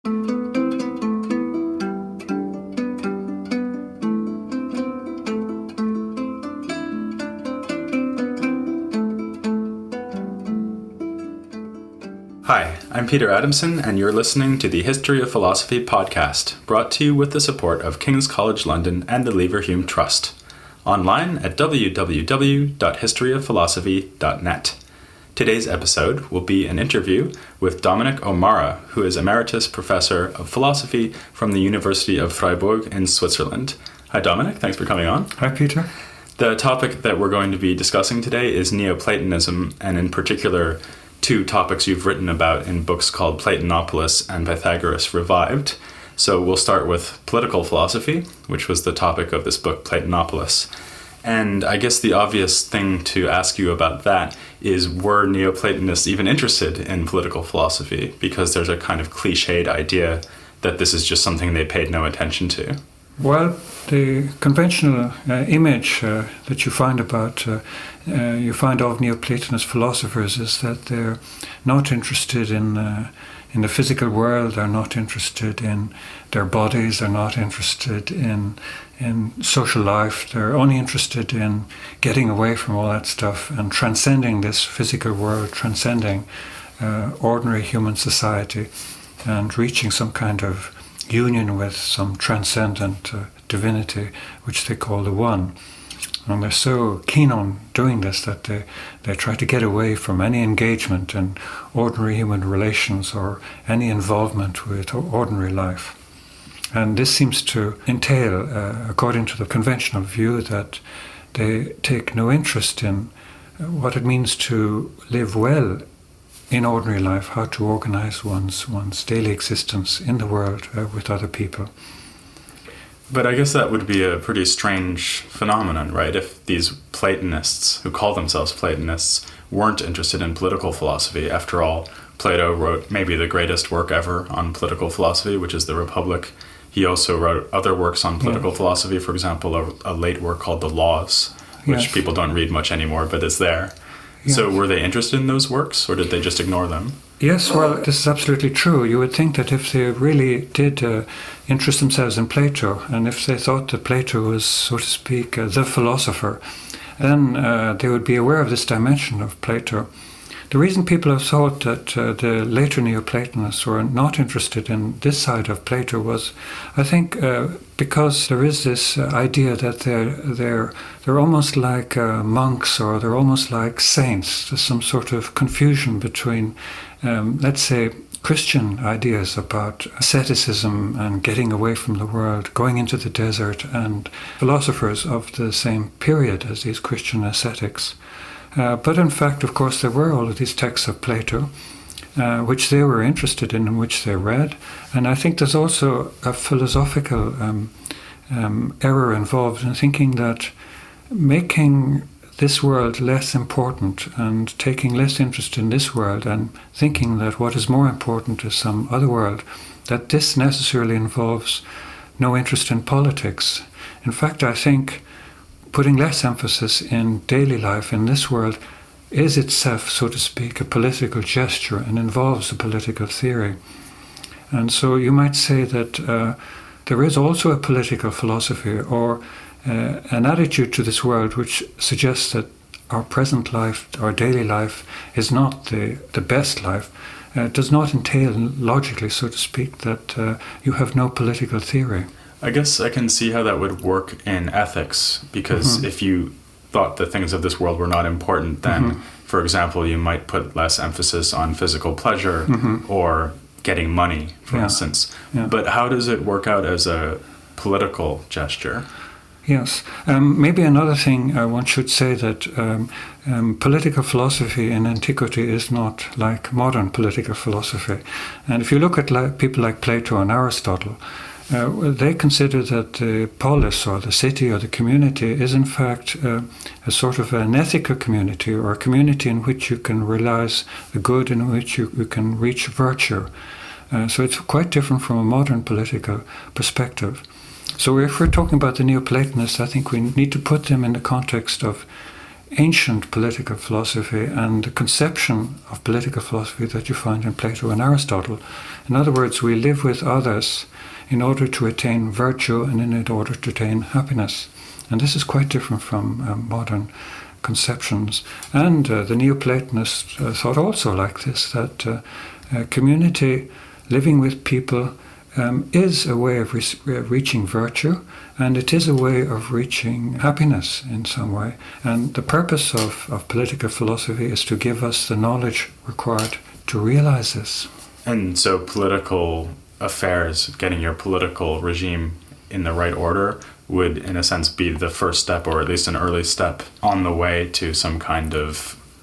Hi, I'm Peter Adamson, and you're listening to the History of Philosophy podcast, brought to you with the support of King's College London and the Leverhulme Trust. Online at www.historyofphilosophy.net. Today's episode will be an interview with Dominic O'Meara, who is Emeritus Professor of Philosophy from the University of Freiburg in Switzerland. Hi Dominic, thanks for coming on. Hi Peter. The topic that we're going to be discussing today is Neoplatonism, and in particular two topics you've written about in books called Platonopolis and Pythagoras Revived. So we'll start with political philosophy, which was the topic of this book, Platonopolis. And I guess the obvious thing to ask you about that is, were Neoplatonists even interested in political philosophy? Because there's a kind of cliched idea that this is just something they paid no attention to. Well, the conventional image that you find of Neoplatonist philosophers is that they're not interested in the physical world, they're not interested in their bodies, they're not interested in social life, they're only interested in getting away from all that stuff and transcending this physical world, transcending ordinary human society and reaching some kind of union with some transcendent divinity, which they call the One. And they're so keen on doing this that they try to get away from any engagement in ordinary human relations or any involvement with ordinary life. And this seems to entail, according to the conventional view, that they take no interest in what it means to live well in ordinary life, how to organize one's daily existence in the world with other people. But I guess that would be a pretty strange phenomenon, right? If these Platonists, who call themselves Platonists, weren't interested in political philosophy. After all, Plato wrote maybe the greatest work ever on political philosophy, which is the Republic. He also wrote other works on political philosophy, for example, a late work called The Laws, which people don't read much anymore, but it's there. Yes. So were they interested in those works, or did they just ignore them? Yes, well, this is absolutely true. You would think that if they really did interest themselves in Plato, and if they thought that Plato was, so to speak, the philosopher, then they would be aware of this dimension of Plato. The reason people have thought that the later Neoplatonists were not interested in this side of Plato was, I think, because there is this idea that they're almost like monks, or they're almost like saints. There's some sort of confusion between, let's say, Christian ideas about asceticism and getting away from the world, going into the desert, and philosophers of the same period as these Christian ascetics. But in fact, of course, there were all of these texts of Plato, which they were interested in and which they read. And I think there's also a philosophical error involved in thinking that making this world less important and taking less interest in this world and thinking that what is more important is some other world, that this necessarily involves no interest in politics. In fact, I think putting less emphasis in daily life in this world is itself, so to speak, a political gesture and involves a political theory. And so you might say that there is also a political philosophy or an attitude to this world which suggests that our present life, our daily life, is not the best life. It does not entail, logically, so to speak, that you have no political theory. I guess I can see how that would work in ethics, because if you thought the things of this world were not important, then, for example, you might put less emphasis on physical pleasure or getting money, for instance. Yeah. But how does it work out as a political gesture? Yes. Maybe another thing one should say that political philosophy in antiquity is not like modern political philosophy. And if you look at people like Plato and Aristotle, they consider that the polis, or the city, or the community, is in fact a sort of an ethical community, or a community in which you can realize the good, in which you can reach virtue. So it's quite different from a modern political perspective. So if we're talking about the Neoplatonists, I think we need to put them in the context of ancient political philosophy and the conception of political philosophy that you find in Plato and Aristotle. In other words, we live with others in order to attain virtue and in order to attain happiness. And this is quite different from modern conceptions. And the Neoplatonists thought also like this, that community, living with people, is a way of reaching virtue, and it is a way of reaching happiness in some way. And the purpose of political philosophy is to give us the knowledge required to realize this. And so political affairs, getting your political regime in the right order, would in a sense be the first step, or at least an early step, on the way to some kind of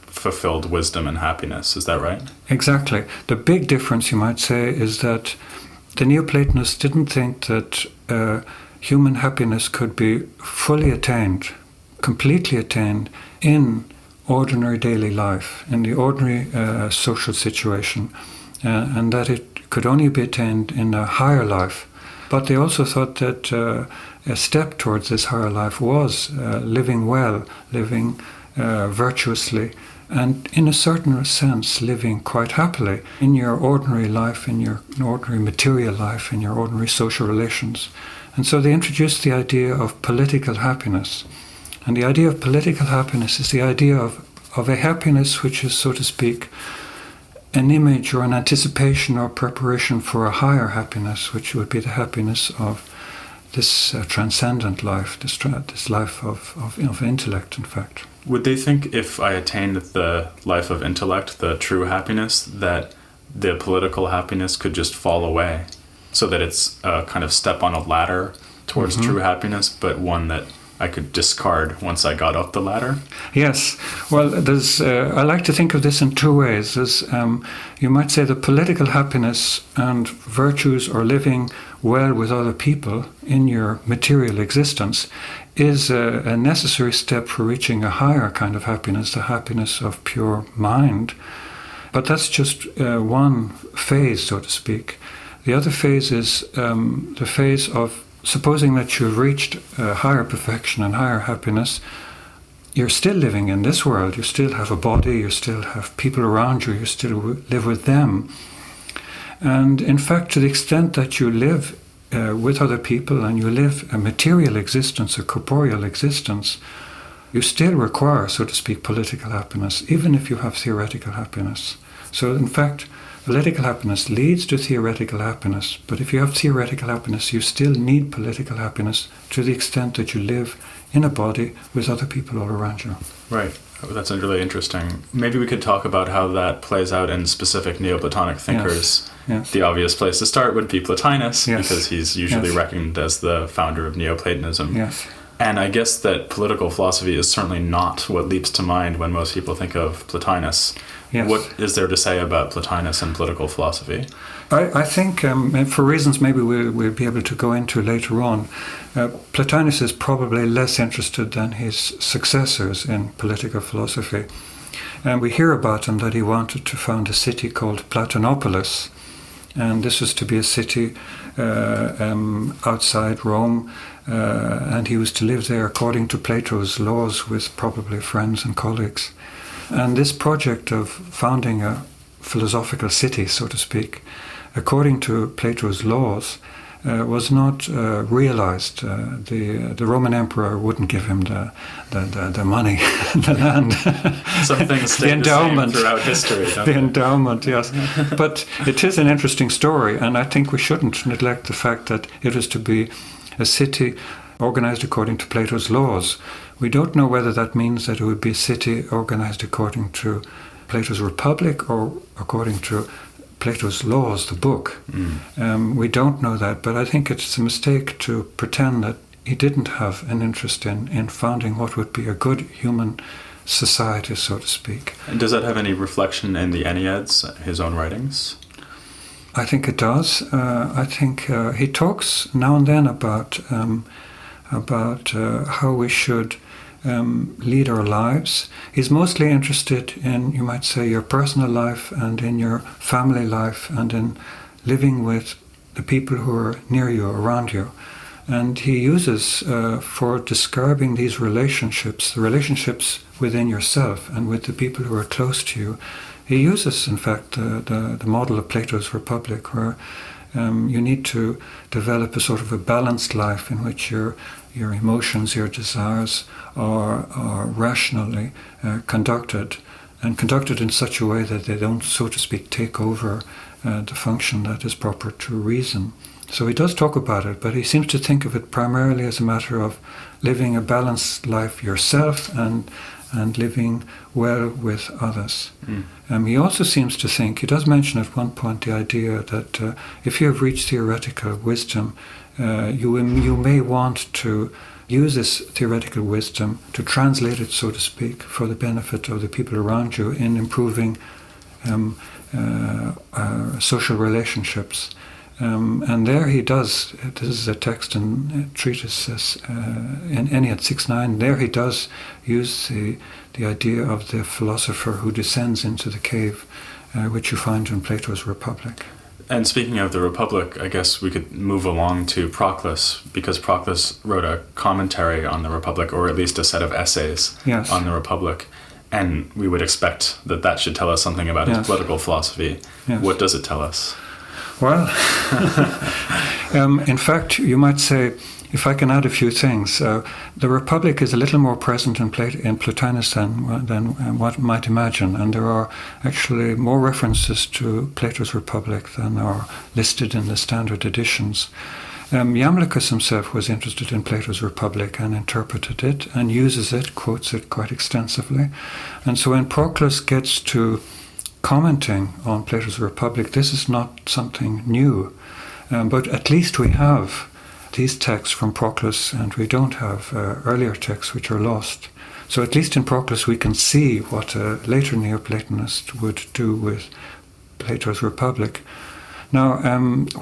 fulfilled wisdom and happiness. Is that right? Exactly. The big difference, you might say, is that the Neoplatonists didn't think that human happiness could be fully attained, completely attained in ordinary daily life, in the ordinary social situation, and that it could only be attained in a higher life. But they also thought that a step towards this higher life was living well, living virtuously, and in a certain sense living quite happily in your ordinary life, in your ordinary material life, in your ordinary social relations. And so they introduced the idea of political happiness. And the idea of political happiness is the idea of a happiness which is, so to speak, an image or an anticipation or preparation for a higher happiness, which would be the happiness of this transcendent life, this life of intellect, in fact. Would they think if I attained the life of intellect, the true happiness, that the political happiness could just fall away, so that it's a kind of step on a ladder towards true happiness, but one that I could discard once I got up the ladder? Yes. Well, I like to think of this in two ways. There's, you might say, the political happiness and virtues or living well with other people in your material existence is a necessary step for reaching a higher kind of happiness, the happiness of pure mind. But that's just one phase, so to speak. The other phase is the phase of supposing that you've reached higher perfection and higher happiness. You're still living in this world. You still have a body, you still have people around you, you still live with them. And in fact, to the extent that you live with other people and you live a material existence, a corporeal existence, you still require, so to speak, political happiness, even if you have theoretical happiness. So in fact, political happiness leads to theoretical happiness, but if you have theoretical happiness, you still need political happiness to the extent that you live in a body with other people all around you. Right. That's really interesting. Maybe we could talk about how that plays out in specific Neoplatonic thinkers. Yes. The obvious place to start would be Plotinus, because he's usually Yes. reckoned as the founder of Neoplatonism. Yes. And I guess that political philosophy is certainly not what leaps to mind when most people think of Plotinus. Yes. What is there to say about Plotinus and political philosophy? I think, for reasons maybe we'll be able to go into later on, Plotinus is probably less interested than his successors in political philosophy. And we hear about him that he wanted to found a city called Platonopolis. And this was to be a city outside Rome, and he was to live there according to Plato's laws with probably friends and colleagues. And this project of founding a philosophical city, so to speak, according to Plato's laws, was not realized. The Roman emperor wouldn't give him the money, the land. Some things stay the endowment the same throughout history, don't the they? endowment, yes. But it is an interesting story, and I think we shouldn't neglect the fact that it was to be a city organized according to Plato's laws. We don't know whether that means that it would be a city organized according to Plato's Republic or according to Plato's laws, the book. We don't know that, but I think it's a mistake to pretend that he didn't have an interest in founding what would be a good human society, so to speak. And does that have any reflection in the Enneads, his own writings? I think it does. I think he talks now and then about how we should lead our lives. He's mostly interested in, you might say, your personal life and in your family life and in living with the people who are near you, around you. And he uses, for describing these relationships, the relationships within yourself and with the people who are close to you, he uses, in fact, the model of Plato's Republic, where you need to develop a sort of a balanced life in which your emotions, your desires are rationally conducted, and conducted in such a way that they don't, so to speak, take over the function that is proper to reason. So he does talk about it, but he seems to think of it primarily as a matter of living a balanced life yourself and living well with others. He also seems to think, he does mention at one point the idea that if you have reached theoretical wisdom, you may want to use this theoretical wisdom to translate it, so to speak, for the benefit of the people around you in improving social relationships. And there he does, this is a text in treatise in Ennead 6.9, there he does use the idea of the philosopher who descends into the cave, which you find in Plato's Republic. And speaking of the Republic, I guess we could move along to Proclus, because Proclus wrote a commentary on the Republic, or at least a set of essays on the Republic. And we would expect that should tell us something about his political philosophy. Yes. What does it tell us? Well, in fact, you might say, if I can add a few things, the Republic is a little more present in Plotinus than one might imagine, and there are actually more references to Plato's Republic than are listed in the standard editions. Iamblichus himself was interested in Plato's Republic and interpreted it and uses it, quotes it quite extensively. And so when Proclus gets to commenting on Plato's Republic, this is not something new, but at least we have these texts from Proclus, and we don't have earlier texts which are lost. So at least in Proclus we can see what a later Neoplatonist would do with Plato's Republic. Now,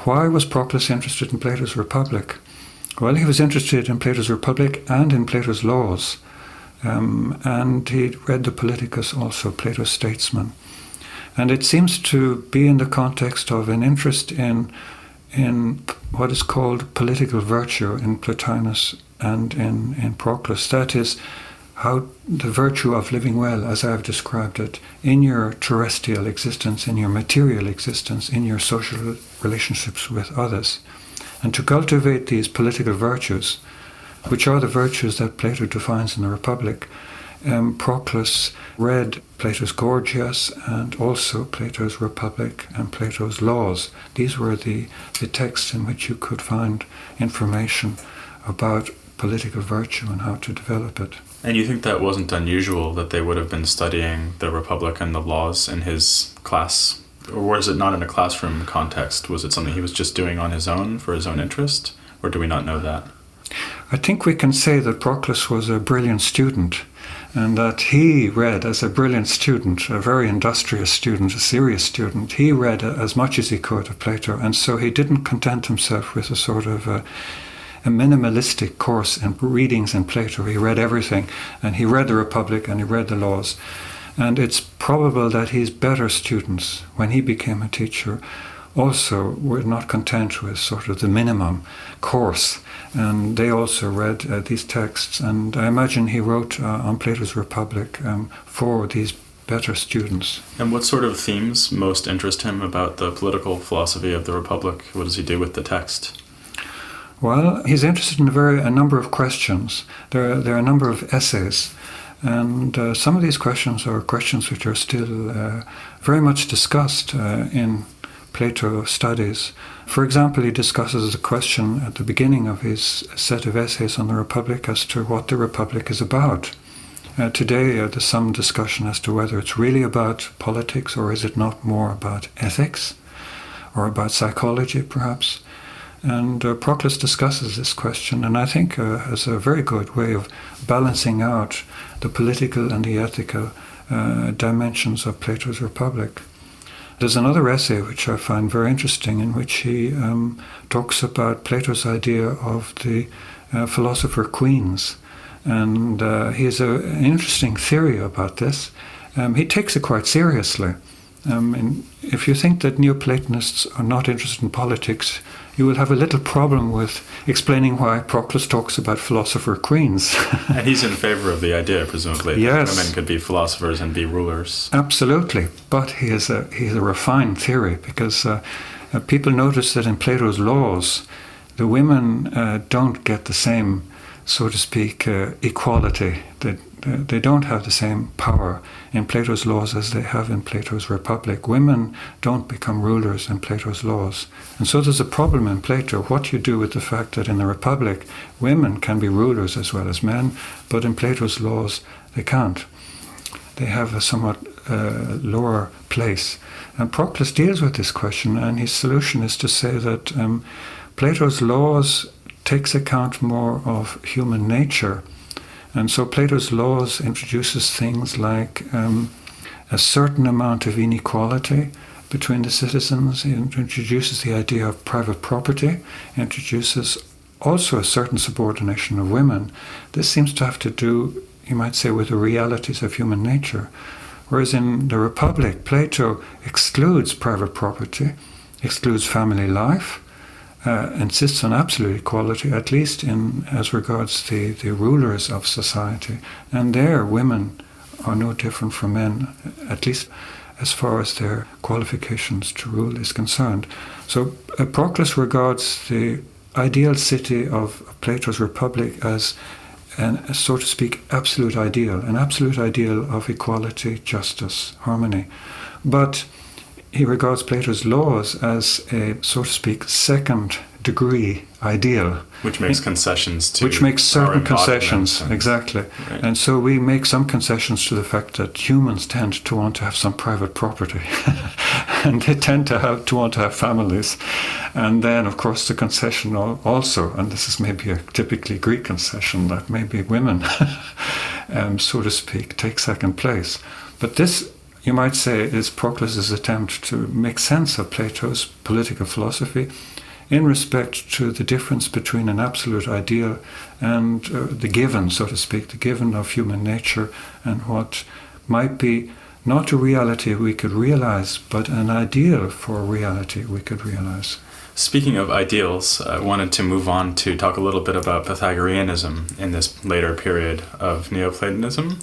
why was Proclus interested in Plato's Republic? Well, he was interested in Plato's Republic and in Plato's Laws, and he read the Politicus also, Plato's Statesman. And it seems to be in the context of an interest in what is called political virtue in Plotinus and in Proclus. That is, how the virtue of living well, as I have described it, in your terrestrial existence, in your material existence, in your social relationships with others. And to cultivate these political virtues, which are the virtues that Plato defines in the Republic, Proclus read Plato's Gorgias and also Plato's Republic and Plato's Laws. These were the texts in which you could find information about political virtue and how to develop it. And you think that wasn't unusual, that they would have been studying the Republic and the Laws in his class? Or was it not in a classroom context? Was it something he was just doing on his own for his own interest? Or do we not know that? I think we can say that Proclus was a brilliant student, and that he read as a brilliant student, a very industrious student, a serious student. He read as much as he could of Plato, and so he didn't content himself with a sort of a minimalistic course in readings in Plato. He read everything, and he read the Republic and he read the Laws. And it's probable that his better students, when he became a teacher, also were not content with sort of the minimum course, and they also read these texts. And I imagine he wrote on Plato's Republic for these better students. And what sort of themes most interest him about the political philosophy of the Republic? What does he do with the text? Well, he's interested in a number of questions. There are a number of essays, and some of these questions are questions which are still very much discussed in Plato studies. For example, he discusses the question at the beginning of his set of essays on the Republic as to what the Republic is about. Today, there's some discussion as to whether it's really about politics, or is it not more about ethics, or about psychology, perhaps. And Proclus discusses this question, and I think has a very good way of balancing out the political and the ethical dimensions of Plato's Republic. There's another essay which I find very interesting, in which he talks about Plato's idea of the philosopher queens. And he has an interesting theory about this. He takes it quite seriously. If you think that Neoplatonists are not interested in politics, you will have a little problem with explaining why Proclus talks about philosopher queens. And he's in favor of the idea, presumably, yes, that women could be philosophers and be rulers. Absolutely, but he has a refined theory, because people notice that in Plato's laws, the women don't get the same, so to speak, equality. They don't have the same power in Plato's laws as they have in Plato's Republic. Women don't become rulers in Plato's laws. And so there's a problem in Plato, what you do with the fact that in the Republic, women can be rulers as well as men, but in Plato's laws, they can't. They have a somewhat lower place. And Proclus deals with this question, and his solution is to say that Plato's laws takes account more of human nature. And so Plato's laws introduces things like a certain amount of inequality between the citizens. It introduces the idea of private property, introduces also a certain subordination of women. This seems to have to do, you might say, with the realities of human nature. Whereas in the Republic, Plato excludes private property, excludes family life, insists on absolute equality, at least as regards the rulers of society. And there, women are no different from men, at least as far as their qualifications to rule is concerned. So Proclus regards the ideal city of Plato's Republic as a, so to speak, absolute ideal, an absolute ideal of equality, justice, harmony. But he regards Plato's laws as a, so to speak, second degree ideal. Which makes concessions to Which makes certain concessions, and, exactly. Right. And so we make some concessions to the fact that humans tend to want to have some private property. And they tend to want to have families. And then, of course, the concession also, and this is maybe a typically Greek concession, that maybe women, so to speak, take second place. But this, you might say, is Proclus's attempt to make sense of Plato's political philosophy in respect to the difference between an absolute ideal and the given, so to speak, the given of human nature, and what might be not a reality we could realize, but an ideal for reality we could realize. Speaking of ideals, I wanted to move on to talk a little bit about Pythagoreanism in this later period of Neoplatonism.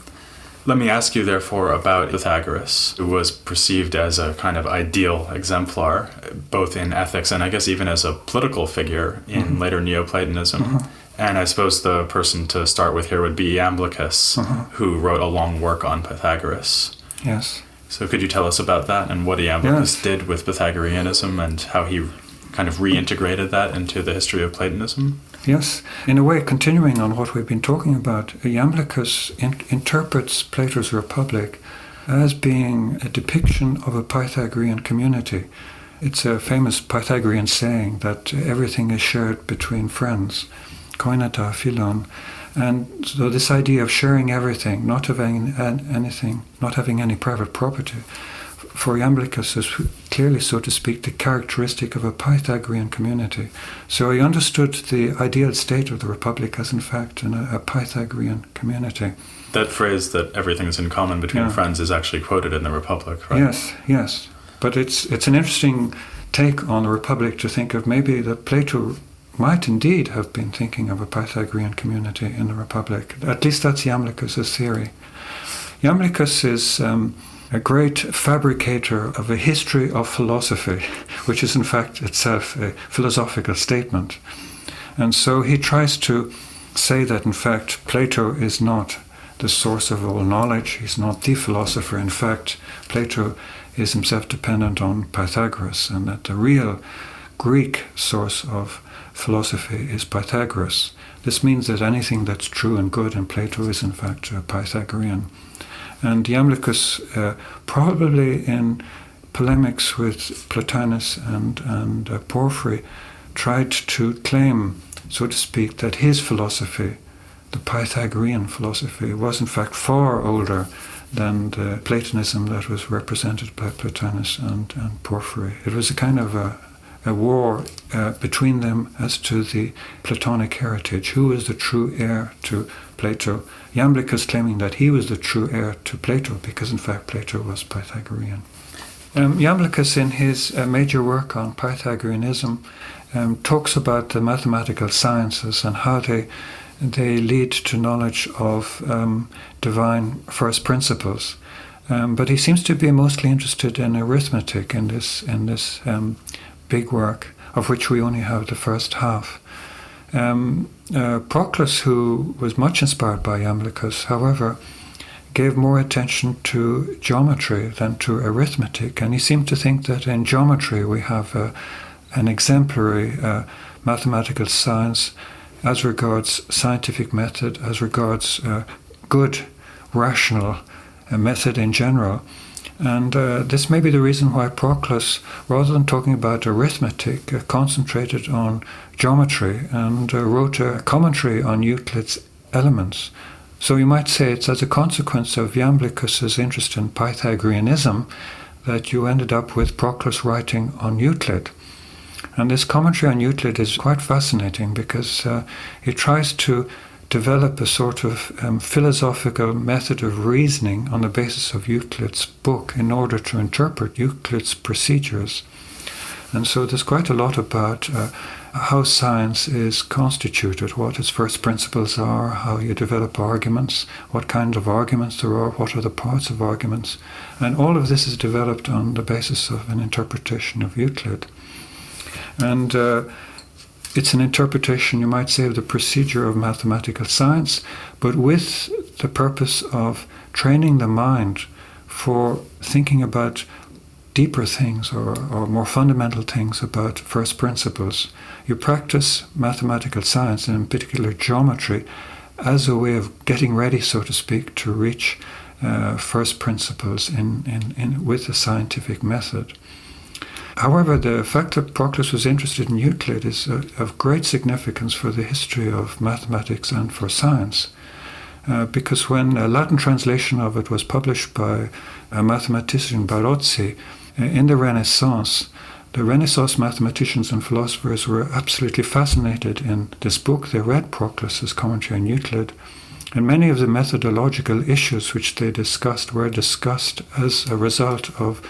Let me ask you, therefore, about Pythagoras, who was perceived as a kind of ideal exemplar, both in ethics and I guess even as a political figure in later Neoplatonism. And I suppose the person to start with here would be Iamblichus, who wrote a long work on Pythagoras. Yes. So could you tell us about that and what Iamblichus did with Pythagoreanism and how he kind of reintegrated that into the history of Platonism? Yes. In a way, continuing on what we've been talking about, Iamblichus interprets Plato's Republic as being a depiction of a Pythagorean community. It's a famous Pythagorean saying that everything is shared between friends, koinata philon. And so this idea of sharing everything, not having anything, not having any private property, for Iamblichus is clearly, so to speak, the characteristic of a Pythagorean community. So he understood the ideal state of the Republic as, in fact, a Pythagorean community. That phrase that everything is in common between friends is actually quoted in the Republic, right? Yes, yes. But it's an interesting take on the Republic to think of maybe that Plato might indeed have been thinking of a Pythagorean community in the Republic. At least that's Iamblichus' theory. Iamblichus is a great fabricator of a history of philosophy, which is in fact itself a philosophical statement. And so he tries to say that in fact Plato is not the source of all knowledge, he's not the philosopher. In fact, Plato is himself dependent on Pythagoras, and that the real Greek source of philosophy is Pythagoras. This means that anything that's true and good in Plato is in fact Pythagorean. And Iamblichus, probably in polemics with Plotinus and Porphyry, tried to claim, so to speak, that his philosophy, the Pythagorean philosophy, was in fact far older than the Platonism that was represented by Plotinus and Porphyry. It was a kind of a war between them as to the Platonic heritage. Who is the true heir to Plato? Iamblichus claiming that he was the true heir to Plato because in fact Plato was Pythagorean. Iamblichus, in his major work on Pythagoreanism, talks about the mathematical sciences and how they lead to knowledge of divine first principles. But he seems to be mostly interested in arithmetic in this big work, of which we only have the first half. Proclus, who was much inspired by Iamblichus, however, gave more attention to geometry than to arithmetic, and he seemed to think that in geometry we have an exemplary mathematical science as regards scientific method, as regards good, rational method in general. And this may be the reason why Proclus, rather than talking about arithmetic, concentrated on geometry and wrote a commentary on Euclid's Elements. So you might say it's as a consequence of Iamblichus's interest in Pythagoreanism that you ended up with Proclus writing on Euclid. And this commentary on Euclid is quite fascinating because he tries to develop a sort of philosophical method of reasoning on the basis of Euclid's book in order to interpret Euclid's procedures. And so there's quite a lot about how science is constituted, what its first principles are, how you develop arguments, what kind of arguments there are, what are the parts of arguments. And all of this is developed on the basis of an interpretation of Euclid. And it's an interpretation, you might say, of the procedure of mathematical science, but with the purpose of training the mind for thinking about deeper things or more fundamental things about first principles. You practice mathematical science, and in particular geometry, as a way of getting ready, so to speak, to reach first principles with the scientific method. However, the fact that Proclus was interested in Euclid is of great significance for the history of mathematics and for science. Because when a Latin translation of it was published by a mathematician, Barozzi, in the Renaissance mathematicians and philosophers were absolutely fascinated in this book. They read Proclus's commentary on Euclid, and many of the methodological issues which they discussed were discussed as a result of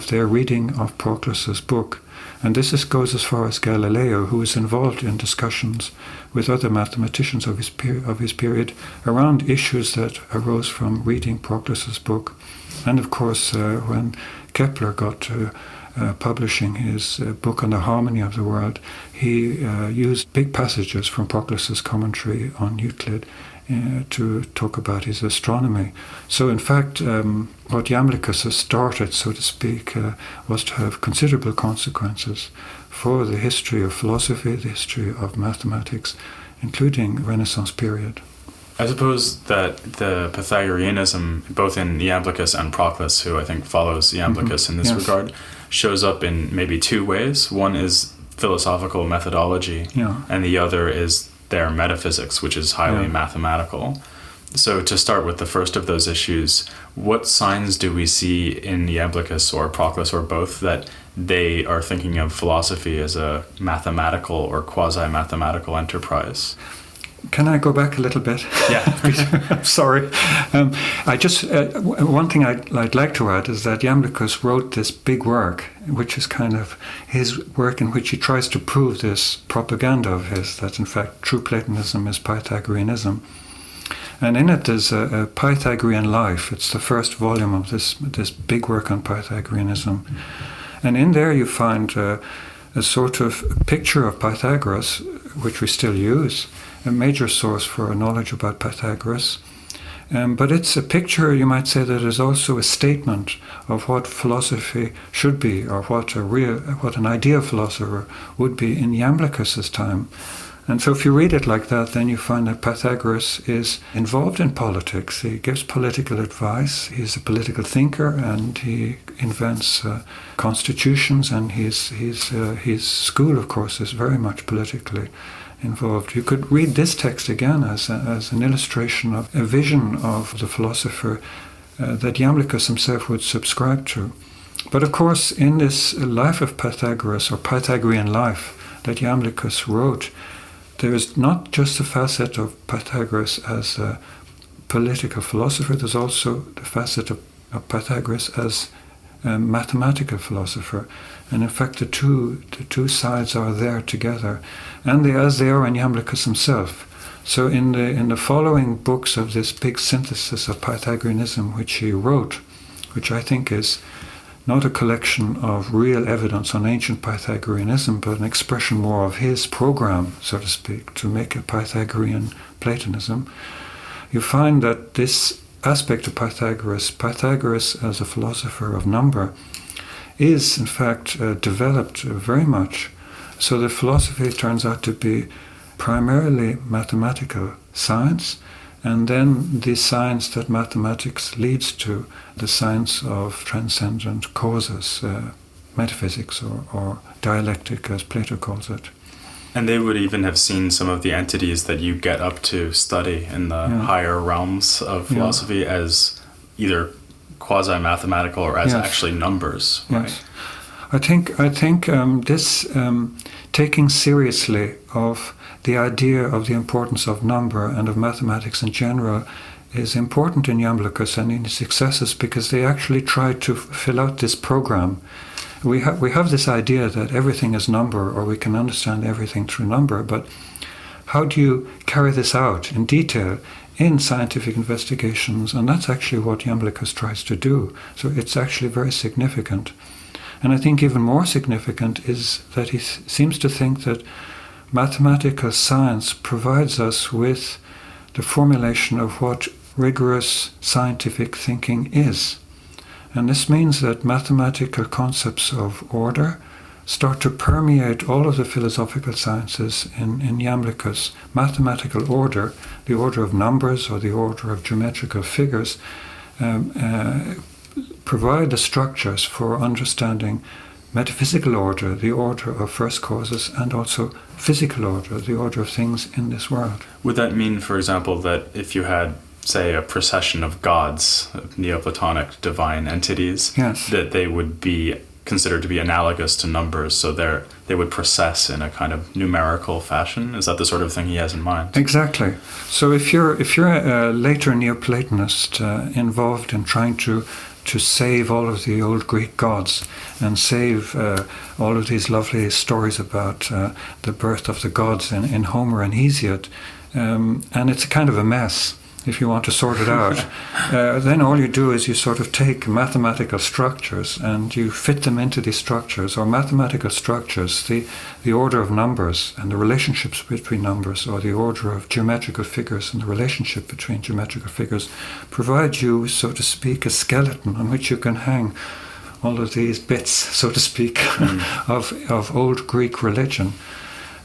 their reading of Proclus's book. And this goes as far as Galileo, who was involved in discussions with other mathematicians of his period around issues that arose from reading Proclus's book. And of course, when Kepler got to publishing his book on the harmony of the world, he used big passages from Proclus's commentary on Euclid to talk about his astronomy. So in fact, what Iamblichus has started, so to speak, was to have considerable consequences for the history of philosophy, the history of mathematics, including Renaissance period. I suppose that the Pythagoreanism, both in Iamblichus and Proclus, who I think follows Iamblichus in this regard, shows up in maybe two ways. One is philosophical methodology, and the other is their metaphysics, which is highly mathematical. So to start with the first of those issues, what signs do we see in Iamblichus or Proclus or both that they are thinking of philosophy as a mathematical or quasi-mathematical enterprise? Can I go back a little bit? Yeah. Sorry. I just one thing I'd like to add is that Iamblichus wrote this big work, which is kind of his work in which he tries to prove this propaganda of his, that in fact true Platonism is Pythagoreanism. And in it there's a Pythagorean life. It's the first volume of this big work on Pythagoreanism. And in there you find a sort of picture of Pythagoras, which we still use, a major source for knowledge about Pythagoras. But it's a picture, you might say, that is also a statement of what philosophy should be, or what an ideal philosopher would be in Iamblichus's time. And so if you read it like that, then you find that Pythagoras is involved in politics. He gives political advice. He's a political thinker, and he invents constitutions, and his school, of course, is very much politically involved. You could read this text again as an illustration of a vision of the philosopher that Iamblichus himself would subscribe to. But of course, in this life of Pythagoras, or Pythagorean life, that Iamblichus wrote, there is not just the facet of Pythagoras as a political philosopher, there's also the facet of Pythagoras as mathematical philosopher. And in fact, the two sides are there together, and as they are in Iamblichus himself. So in the following books of this big synthesis of Pythagoreanism, which he wrote, which I think is not a collection of real evidence on ancient Pythagoreanism, but an expression more of his program, so to speak, to make a Pythagorean Platonism, you find that this aspect of Pythagoras as a philosopher of number, is in fact developed very much. So the philosophy turns out to be primarily mathematical science, and then the science that mathematics leads to, the science of transcendent causes, metaphysics or dialectic, as Plato calls it. And they would even have seen some of the entities that you get up to study in the higher realms of philosophy as either quasi-mathematical or as actually numbers, right? Yes. I think this taking seriously of the idea of the importance of number and of mathematics in general is important in Iamblichus and in his successors, because they actually try to fill out this program. We have this idea that everything is number, or we can understand everything through number, but how do you carry this out in detail in scientific investigations? And that's actually what Iamblichus tries to do. So it's actually very significant. And I think even more significant is that he seems to think that mathematical science provides us with the formulation of what rigorous scientific thinking is. And this means that mathematical concepts of order start to permeate all of the philosophical sciences in Iamblichus. Mathematical order, the order of numbers or the order of geometrical figures, provide the structures for understanding metaphysical order, the order of first causes, and also physical order, the order of things in this world. Would that mean, for example, that if you had, say, a procession of gods, of Neoplatonic divine entities, that they would be considered to be analogous to numbers, so they would process in a kind of numerical fashion? Is that the sort of thing he has in mind? Exactly. So if you're a later Neoplatonist involved in trying to save all of the old Greek gods and save all of these lovely stories about the birth of the gods in Homer and Hesiod, and it's a kind of a mess if you want to sort it out, then all you do is you sort of take mathematical structures and you fit them into these structures, or mathematical structures, the order of numbers and the relationships between numbers, or the order of geometrical figures and the relationship between geometrical figures, provide you, so to speak, a skeleton on which you can hang all of these bits, so to speak, of old Greek religion.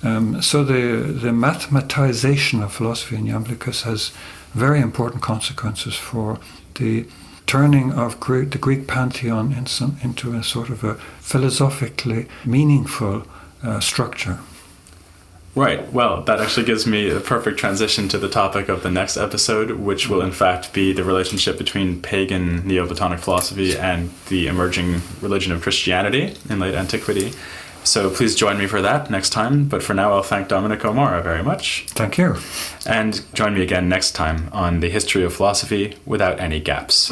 So the mathematization of philosophy in Iamblichus has very important consequences for the turning of the Greek pantheon into a sort of a philosophically meaningful structure. Right. Well, that actually gives me a perfect transition to the topic of the next episode, which will in fact be the relationship between pagan Neoplatonic philosophy and the emerging religion of Christianity in late antiquity. So please join me for that next time. But for now, I'll thank Dominic O'Meara very much. Thank you. And join me again next time on the history of philosophy without any gaps.